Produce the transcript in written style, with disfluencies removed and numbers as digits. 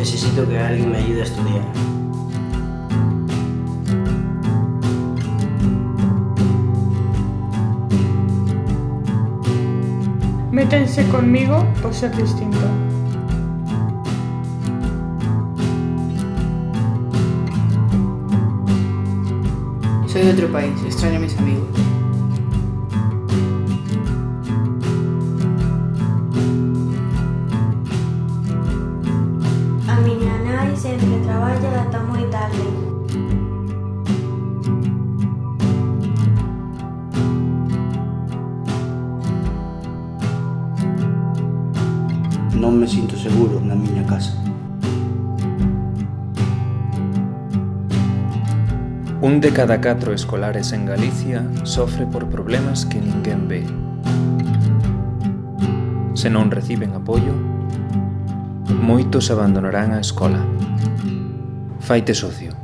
necesito que alguien me ayude a estudiar. Métense conmigo por ser distinto. Soy de otro país, extraño a mis amigos. A miña nai sempre traballa ata moi tarde. Non me sinto seguro na miña casa. Un de cada 4 escolares en Galicia sofre por problemas que ninguén ve. Se non reciben apoio, moitos abandonarán a escola. Faite socio.